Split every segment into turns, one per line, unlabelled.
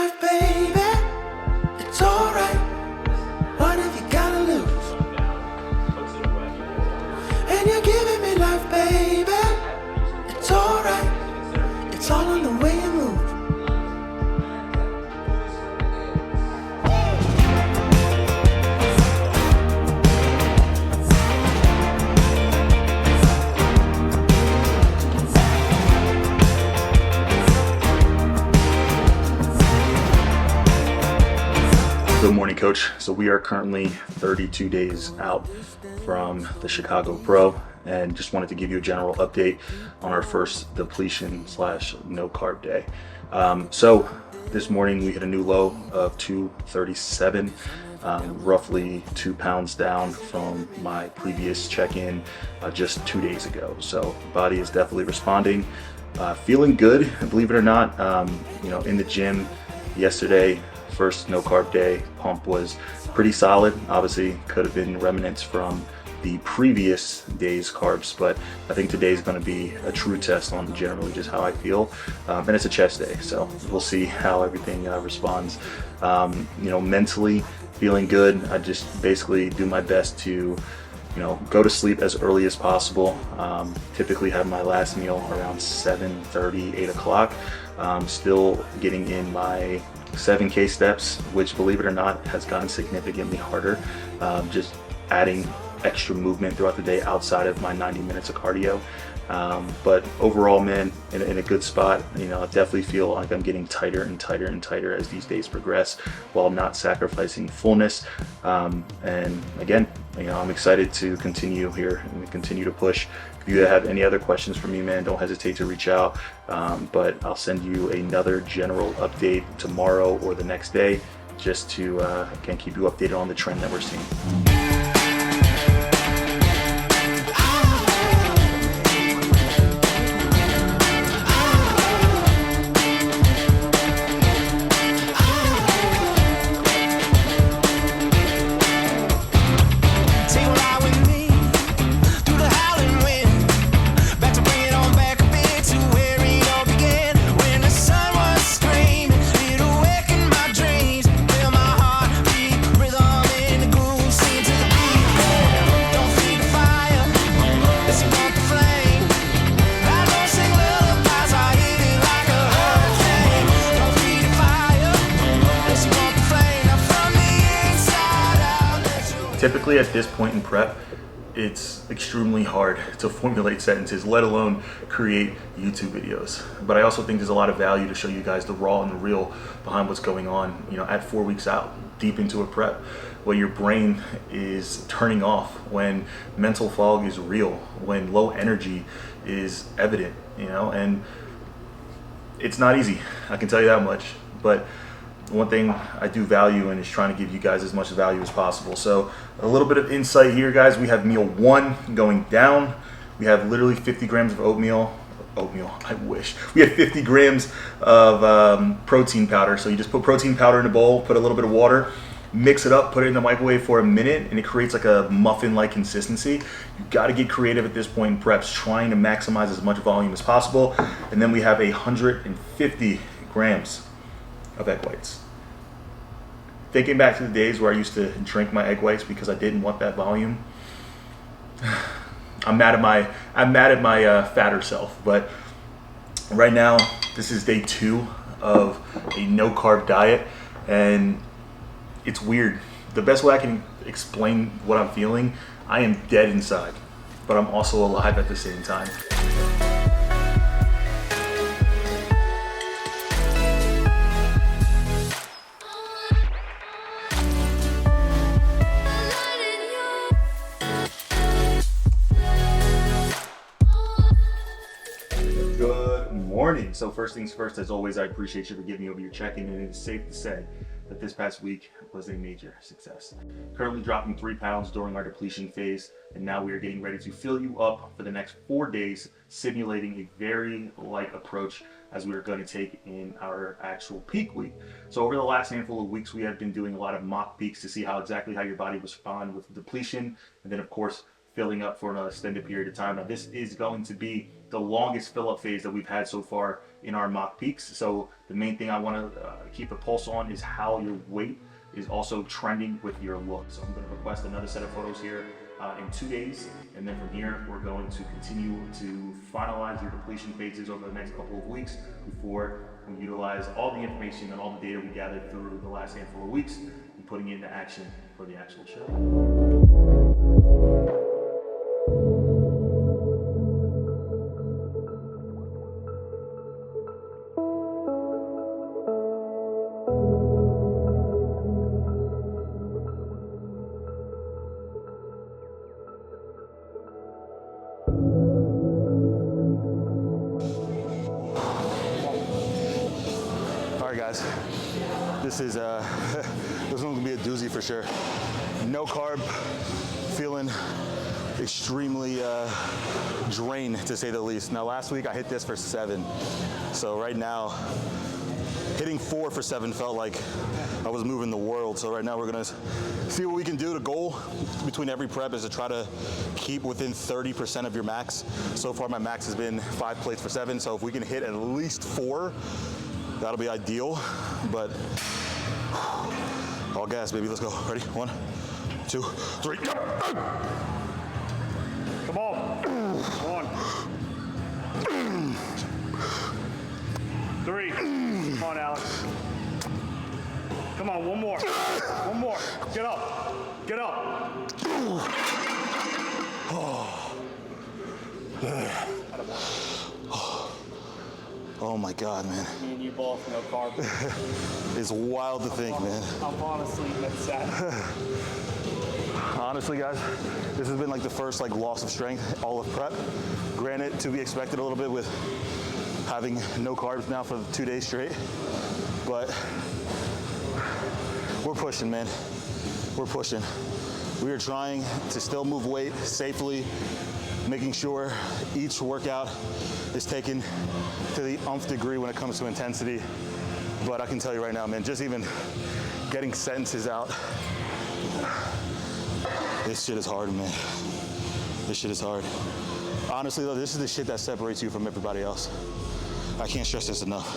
life, baby. It's alright. What have you gotta lose? And you're giving me life, baby. It's alright. It's all in the way you move.
Good morning, Coach. So we are currently 32 days out from the Chicago Pro, and just wanted to give you a general update on our first depletion / no carb day. So this morning we hit a new low of 237, roughly 2 pounds down from my previous check-in just 2 days ago. So body is definitely responding, feeling good, believe it or not. In the gym yesterday, first no carb day, pump was pretty solid. Obviously could have been remnants from the previous day's carbs, but I think today's going to be a true test on generally just how I feel. And it's a chest day, so we'll see how everything responds. Mentally feeling good. I just basically do my best to go to sleep as early as possible. Typically have my last meal around 7:30, 8 o'clock. Still getting in my 7K steps, which, believe it or not, has gotten significantly harder. Just adding extra movement throughout the day outside of my 90 minutes of cardio. But overall, man, in a good spot. I definitely feel like I'm getting tighter and tighter and tighter as these days progress, while not sacrificing fullness. And again, I'm excited to continue here and continue to push. If you have any other questions for me, man, don't hesitate to reach out. But I'll send you another general update tomorrow or the next day, just to again keep you updated on the trend that we're seeing. Typically at this point in prep, it's extremely hard to formulate sentences, let alone create YouTube videos. But I also think there's a lot of value to show you guys the raw and the real behind what's going on, at 4 weeks out, deep into a prep, where your brain is turning off, when mental fog is real, when low energy is evident, and it's not easy. I can tell you that much. But one thing I do value and is trying to give you guys as much value as possible. So a little bit of insight here, guys. We have meal 1 going down. We have literally 50 grams of oatmeal, I wish. We have 50 grams of protein powder. So you just put protein powder in a bowl, put a little bit of water, mix it up, put it in the microwave for a minute, and it creates like a muffin-like consistency. You got to get creative at this point in preps, trying to maximize as much volume as possible. And then we have 150 grams of egg whites. Thinking back to the days where I used to drink my egg whites because I didn't want that volume, I'm mad at my fatter self. But right now, this is day 2 of a no carb diet, and it's weird. The best way I can explain what I'm feeling, I am dead inside, but I'm also alive at the same time. Morning. So first things first, as always, I appreciate you for giving me over your check-in, and it is safe to say that this past week was a major success. Currently dropping 3 pounds during our depletion phase, and now we are getting ready to fill you up for the next 4 days, simulating a very light approach as we are going to take in our actual peak week. So over the last handful of weeks, we have been doing a lot of mock peaks to see how exactly how your body will respond with depletion, and then of course filling up for an extended period of time. Now this is going to be the longest fill-up phase that we've had so far in our mock peaks. So the main thing I want to keep a pulse on is how your weight is also trending with your look. So I'm going to request another set of photos here in 2 days, and then from here we're going to continue to finalize your depletion phases over the next couple of weeks before we utilize all the information and all the data we gathered through the last handful of weeks and putting it into action for the actual show. Guys, this is this one's gonna be a doozy for sure. No carb, feeling extremely drained to say the least. Now last week I hit this for 7, so right now hitting 4 for 7 felt like I was moving the world. So right now we're gonna see what we can do. The goal between every prep is to try to keep within 30% of your max. So far my max has been 5 plates for 7, so if we can hit at least 4, that'll be ideal, but all gas, baby. Let's go. Ready? 1, 2, 3. Come on. 1, 3. Come on, Alex. Come on, one more. One more. Get up. Get up. Oh my God, man.
Me and you both, no carb.
It's wild to think, man.
I'm honestly sad.
Honestly, guys, this has been like the first loss of strength all of prep. Granted, to be expected a little bit with having no carbs now for 2 days straight, but we're pushing, man. We're pushing. We are trying to still move weight safely, making sure each workout is taken to the nth degree when it comes to intensity. But I can tell you right now, man, just even getting sentences out, this shit is hard, man. This shit is hard. Honestly though, this is the shit that separates you from everybody else. I can't stress this enough.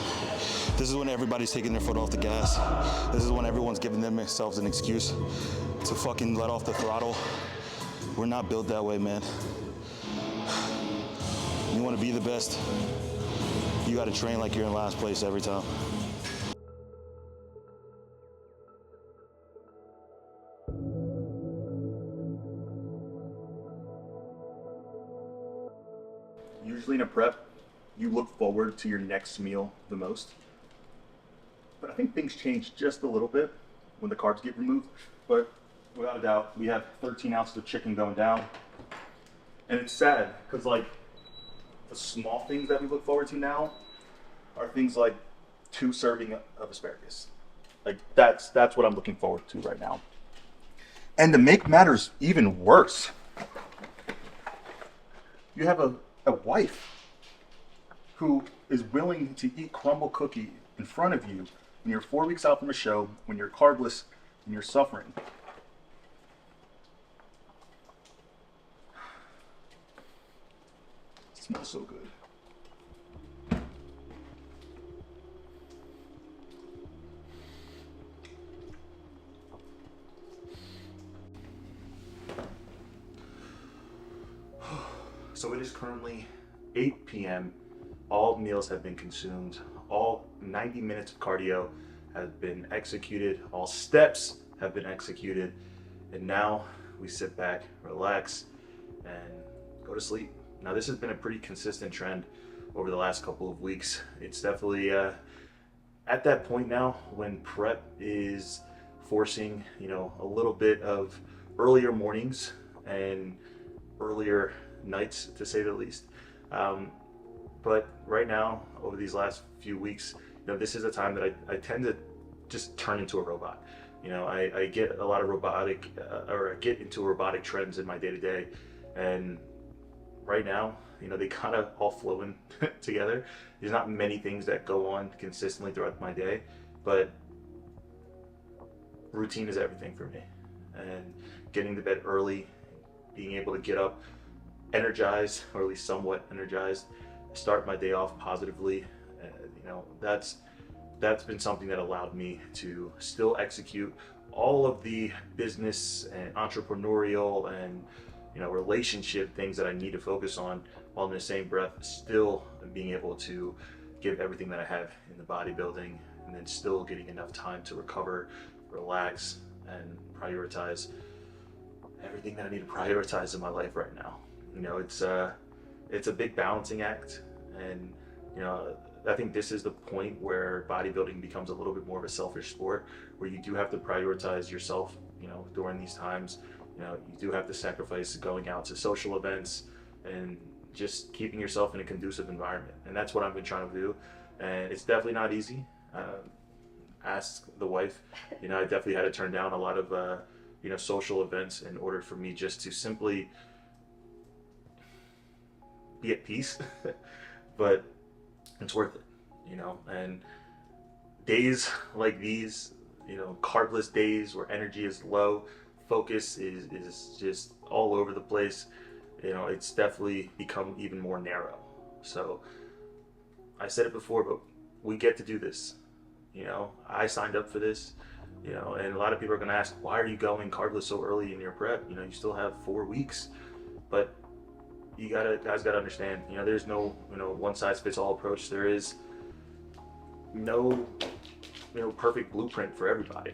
This is when everybody's taking their foot off the gas. This is when everyone's giving themselves an excuse to fucking let off the throttle. We're not built that way, man. You want to be the best, you got to train like you're in last place every time. Usually in a prep, you look forward to your next meal the most. But I think things change just a little bit when the carbs get removed. But without a doubt, we have 13 ounces of chicken going down. And it's sad, because the small things that we look forward to now are things like 2 servings of asparagus. That's what I'm looking forward to right now. And to make matters even worse, you have a wife who is willing to eat crumble cookie in front of you when you're 4 weeks out from a show, when you're carbless and you're suffering. It smells so good. So it is currently 8 p.m. All meals have been consumed. All 90 minutes of cardio have been executed. All steps have been executed. And now we sit back, relax, and go to sleep. Now this has been a pretty consistent trend over the last couple of weeks. It's definitely at that point now when prep is forcing, a little bit of earlier mornings and earlier nights, to say the least. But right now, over these last few weeks, this is a time that I tend to just turn into a robot. I get a lot of robotic, or I get into robotic trends in my day-to-day, and right now, they kind of all flow in together. There's not many things that go on consistently throughout my day, but routine is everything for me. And getting to bed early, being able to get up energized, or at least somewhat energized, start my day off positively, that's been something that allowed me to still execute all of the business and entrepreneurial and relationship things that I need to focus on, while in the same breath still being able to give everything that I have in the bodybuilding, and then still getting enough time to recover, relax, and prioritize everything that I need to prioritize in my life right now. It's a big balancing act, and I think this is the point where bodybuilding becomes a little bit more of a selfish sport, where you do have to prioritize yourself, during these times. You do have to sacrifice going out to social events and just keeping yourself in a conducive environment. And that's what I've been trying to do. And it's definitely not easy. Ask the wife. I definitely had to turn down a lot of, social events in order for me just to simply be at peace. But it's worth it, and days like these, carbless days where energy is low, focus is just all over the place, it's definitely become even more narrow. So I said it before, but we get to do this. I signed up for this, and a lot of people are going to ask, why are you going carbless so early in your prep? You still have 4 weeks. But guys gotta understand, there's no, one size fits all approach. There is no, perfect blueprint for everybody.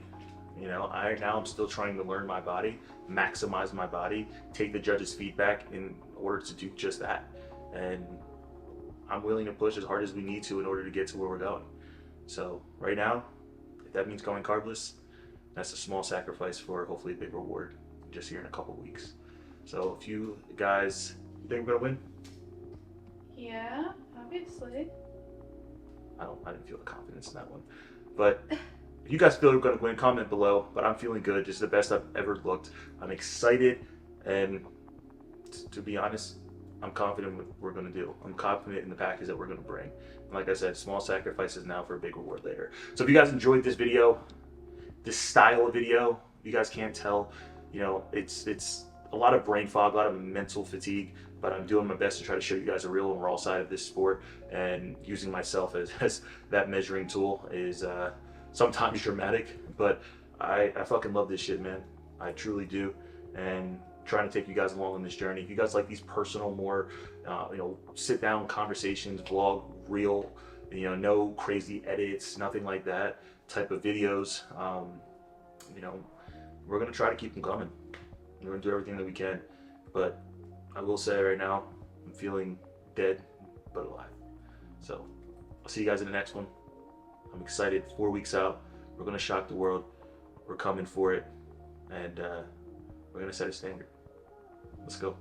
I'm still trying to learn my body, maximize my body, take the judges' feedback in order to do just that. And I'm willing to push as hard as we need to in order to get to where we're going. So right now, if that means going carbless, that's a small sacrifice for hopefully a big reward just here in a couple weeks. So if you guys think we're gonna win?
Yeah, obviously.
I didn't feel the confidence in that one. But if you guys feel we're gonna win, comment below. But I'm feeling good. This is the best I've ever looked. I'm excited, and to be honest, I'm confident in what we're gonna do. I'm confident in the package that we're gonna bring. And like I said, small sacrifices now for a big reward later. So if you guys enjoyed this video, this style of video, you guys can't tell, it's a lot of brain fog, a lot of mental fatigue, but I'm doing my best to try to show you guys a real and raw side of this sport, and using myself as that measuring tool is sometimes dramatic, but I fucking love this shit, man. I truly do, and trying to take you guys along on this journey. If you guys like these personal, more, sit down conversations, vlog, real, no crazy edits, nothing like that type of videos, we're gonna try to keep them coming. We're gonna do everything that we can, but I will say right now, I'm feeling dead but alive. So I'll see you guys in the next one. I'm excited. 4 weeks out, we're gonna shock the world. We're coming for it, and we're gonna set a standard. Let's go.